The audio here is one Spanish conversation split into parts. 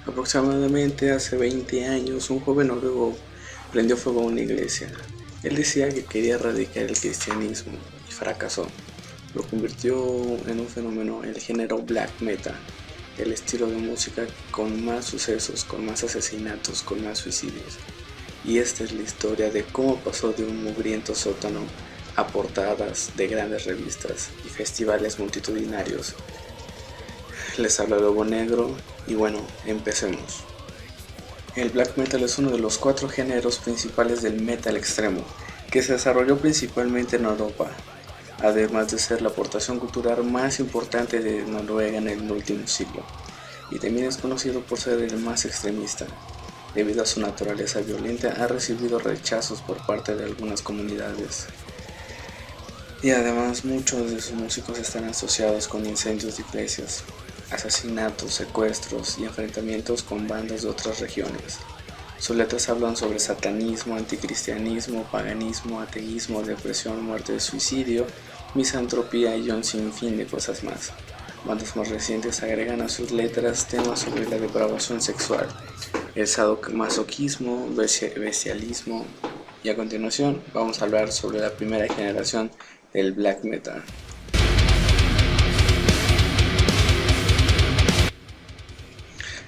Aproximadamente hace 20 años, un joven noruego prendió fuego a una iglesia. Él decía que quería erradicar el cristianismo y fracasó. Lo convirtió en un fenómeno el género black metal, el estilo de música con más sucesos, con más asesinatos, con más suicidios. Y esta es la historia de cómo pasó de un mugriento sótano a portadas de grandes revistas y festivales multitudinarios. Les habla Lobo Negro y bueno, empecemos. El black metal es uno de los 4 géneros principales del metal extremo, que se desarrolló principalmente en Europa, además de ser la aportación cultural más importante de Noruega en el último siglo, y también es conocido por ser el más extremista. Debido a su naturaleza violenta, ha recibido rechazos por parte de algunas comunidades. Y además muchos de sus músicos están asociados con incendios de iglesias, asesinatos, secuestros y enfrentamientos con bandas de otras regiones. Sus letras hablan sobre satanismo, anticristianismo, paganismo, ateísmo, depresión, muerte, suicidio, misantropía y un sinfín de cosas más. Bandas más recientes agregan a sus letras temas sobre la depravación sexual, el sadomasoquismo, bestialismo, y a continuación vamos a hablar sobre la primera generación del black metal.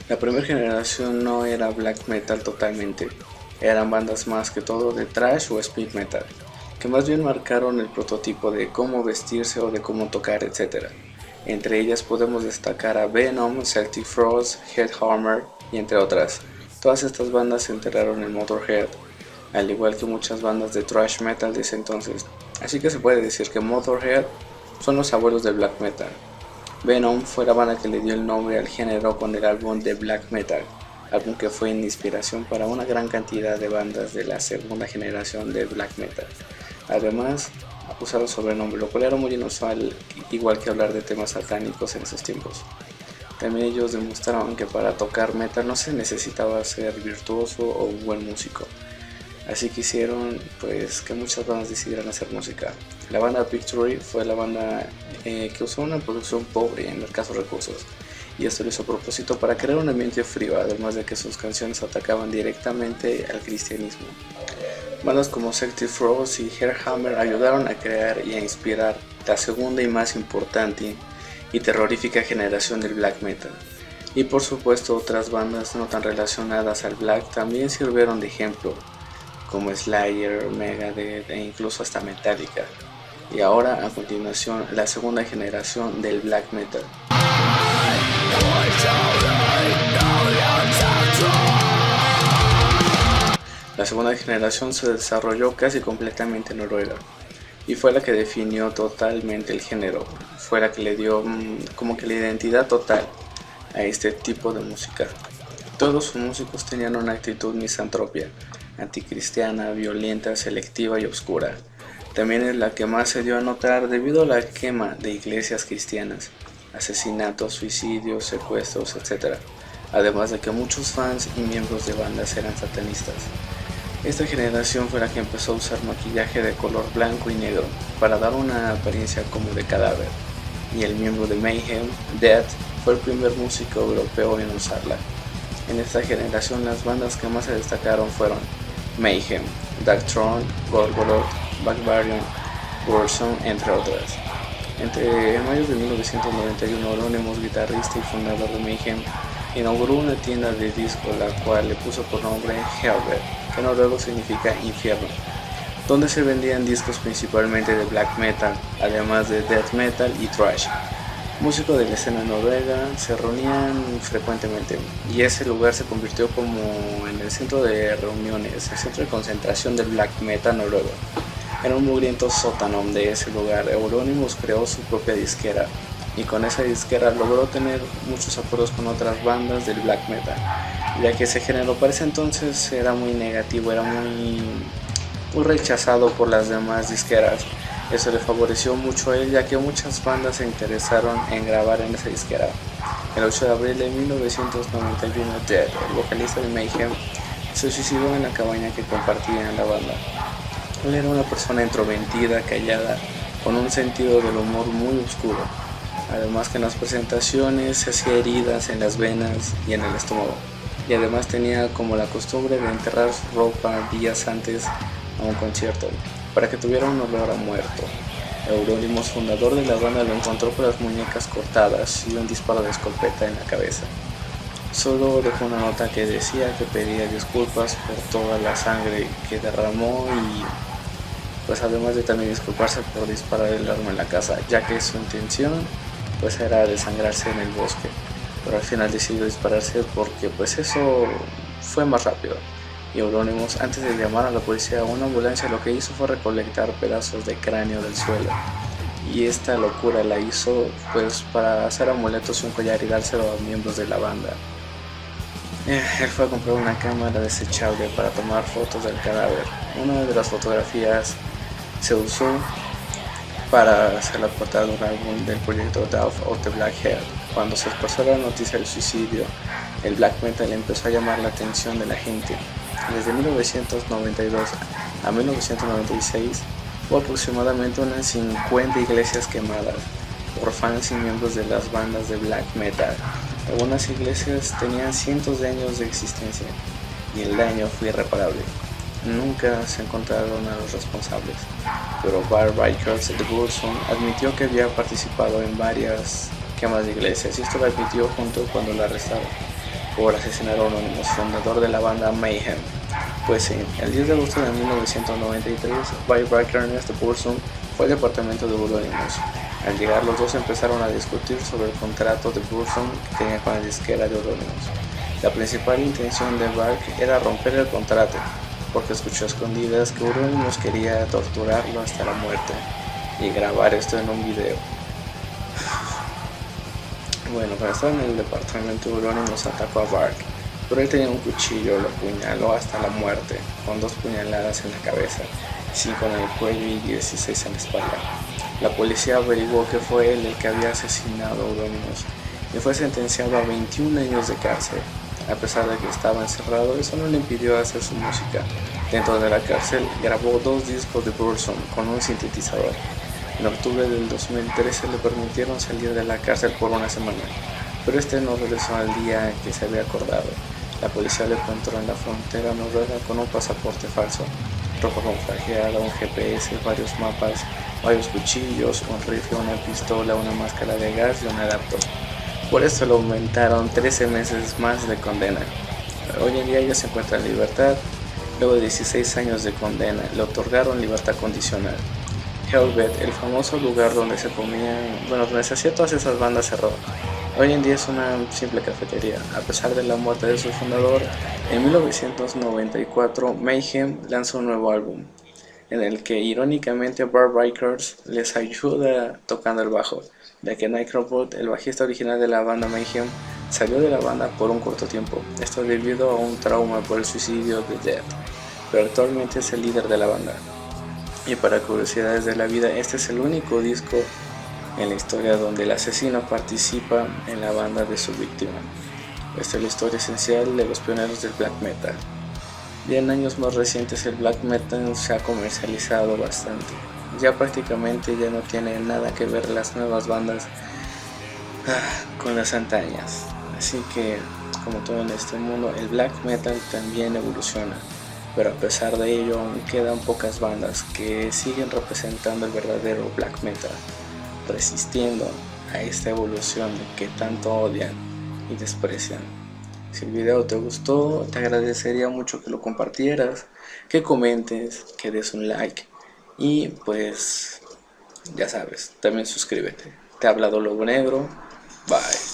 La primera generación no era black metal totalmente, eran bandas más que todo de thrash o speed metal, que más bien marcaron el prototipo de cómo vestirse o de cómo tocar, etc. Entre ellas podemos destacar a Venom, Celtic Frost, Headhammer y entre otras. Todas estas bandas se enteraron en Motorhead, al igual que muchas bandas de thrash metal de ese entonces, así que se puede decir que Motorhead son los abuelos del black metal. Venom fue la banda que le dio el nombre al género con el álbum de black metal, álbum que fue en inspiración para una gran cantidad de bandas de la segunda generación de black metal. Además, usaba el sobrenombre, lo cual era muy inusual, igual que hablar de temas satánicos en esos tiempos. También ellos demostraron que para tocar metal no se necesitaba ser virtuoso o un buen músico. Así que hicieron pues que muchas bandas decidieran hacer música. La banda Victory fue la banda que usó una producción pobre en escasos recursos, y esto lo hizo a propósito para crear un ambiente frío, además de que sus canciones atacaban directamente al cristianismo. Bandas como Celtic Frost y Headhammer ayudaron a crear y a inspirar la segunda y más importante y terrorífica generación del black metal. Y por supuesto otras bandas no tan relacionadas al black también sirvieron de ejemplo, como Slayer, Megadeth e incluso hasta Metallica. Y ahora a continuación la segunda generación del black metal. La segunda generación se desarrolló casi completamente en Noruega y fue la que definió totalmente el género, fue la que le dio como que la identidad total a este tipo de música. Todos sus músicos tenían una actitud misantropia, anticristiana, violenta, selectiva y oscura. También es la que más se dio a notar debido a la quema de iglesias cristianas, asesinatos, suicidios, secuestros, etc. Además de que muchos fans y miembros de bandas eran satanistas. Esta generación fue la que empezó a usar maquillaje de color blanco y negro para dar una apariencia como de cadáver, y el miembro de Mayhem, Death, fue el primer músico europeo en usarla. En esta generación las bandas que más se destacaron fueron Mayhem, Darkthrone, Gorgoroth, Barbarian, Warzone, entre otras. Entre mayo de 1991, Euronymous, guitarrista y fundador de Mayhem, inauguró una tienda de disco la cual le puso por nombre Helvete, que en noruego significa infierno, donde se vendían discos principalmente de black metal, además de death metal y thrash. Músicos de la escena noruega se reunían frecuentemente y ese lugar se convirtió como en el centro de reuniones, el centro de concentración del black metal noruego. En un mugriento sótano de ese lugar, Euronymous creó su propia disquera y con esa disquera logró tener muchos acuerdos con otras bandas del black metal, ya que ese género para ese entonces era muy negativo, era muy rechazado por las demás disqueras. Eso le favoreció mucho a él, ya que muchas bandas se interesaron en grabar en esa disquera. El 8 de abril de 1991, Death, el vocalista de Mayhem, se suicidó en la cabaña que compartía en la banda. Él era una persona introvertida, callada, con un sentido del humor muy oscuro. Además que en las presentaciones se hacía heridas en las venas y en el estómago. Y además tenía como la costumbre de enterrar su ropa días antes a un concierto, para que tuviera un olor a muerto. Euronymous, fundador de la banda, lo encontró con las muñecas cortadas y un disparo de escopeta en la cabeza. Solo dejó una nota que decía que pedía disculpas por toda la sangre que derramó y pues además de también disculparse por disparar el arma en la casa, ya que su intención pues era desangrarse en el bosque, pero al final decidió dispararse porque pues eso fue más rápido. Y Euronymous, antes de llamar a la policía o una ambulancia, lo que hizo fue recolectar pedazos de cráneo del suelo, y esta locura la hizo pues para hacer amuletos y un collar y dárselo a miembros de la banda. Él fue a comprar una cámara desechable para tomar fotos del cadáver. Una de las fotografías se usó para hacer la portada de un álbum del proyecto Death of the Black Head. Cuando se esparció la noticia del suicidio, el black metal empezó a llamar la atención de la gente. Desde 1992 a 1996 hubo aproximadamente unas 50 iglesias quemadas por fans y miembros de las bandas de black metal. Algunas iglesias tenían cientos de años de existencia y el daño fue irreparable. Nunca se encontraron a los responsables, pero Bar Records de Burzum admitió que había participado en varias quemas de iglesias, y esto lo admitió junto cuando lo arrestaron por asesinar a Euronymous, fundador de la banda Mayhem. Pues sí, el 10 de agosto de 1993, Bar Records de Burzum fue al departamento de Euronymous. Al llegar, los dos empezaron a discutir sobre el contrato de Burzum que tenía con la disquera de Euronymous. La principal intención de Bark era romper el contrato, porque escuchó a escondidas que Euronymous quería torturarlo hasta la muerte y grabar esto en un video. Bueno, cuando estaba en el departamento, Euronymous atacó a Bark, pero él tenía un cuchillo, lo apuñaló hasta la muerte, con 2 puñaladas en la cabeza, 5 en el cuello y 16 en la espalda. La policía averiguó que fue él el que había asesinado a Euronymous y fue sentenciado a 21 años de cárcel. A pesar de que estaba encerrado, eso no le impidió hacer su música. Dentro de la cárcel grabó 2 discos de Burzum con un sintetizador. En octubre del 2013 le permitieron salir de la cárcel por una semana, pero este no regresó al día que se había acordado. La policía lo encontró en la frontera noruega con un pasaporte falso, ropa camuflajeada, un GPS, varios mapas, varios cuchillos, un rifle, una pistola, una máscara de gas y un adaptor. Por esto le aumentaron 13 meses más de condena. Hoy en día ya se encuentra en libertad. Luego de 16 años de condena, le otorgaron libertad condicional. Hellbent, el famoso lugar donde se comían, donde se hacían todas esas bandas, cerró. Hoy en día es una simple cafetería. A pesar de la muerte de su fundador, en 1994 Mayhem lanzó un nuevo álbum, en el que irónicamente Bar Records les ayuda tocando el bajo, ya que Nick Robot, el bajista original de la banda Mayhem, salió de la banda por un corto tiempo, esto debido a un trauma por el suicidio de Death, pero actualmente es el líder de la banda. Y para curiosidades de la vida, este es el único disco en la historia donde el asesino participa en la banda de su víctima. Esta es la historia esencial de los pioneros del black metal. Y en años más recientes el black metal se ha comercializado bastante. Ya prácticamente ya no tiene nada que ver las nuevas bandas con las antañas. Así que, como todo en este mundo, el black metal también evoluciona. Pero a pesar de ello, aún quedan pocas bandas que siguen representando el verdadero black metal, resistiendo a esta evolución que tanto odian y desprecian. Si el video te gustó, te agradecería mucho que lo compartieras, que comentes, que des un like y pues ya sabes, también suscríbete. Te ha hablado Lobo Negro. Bye.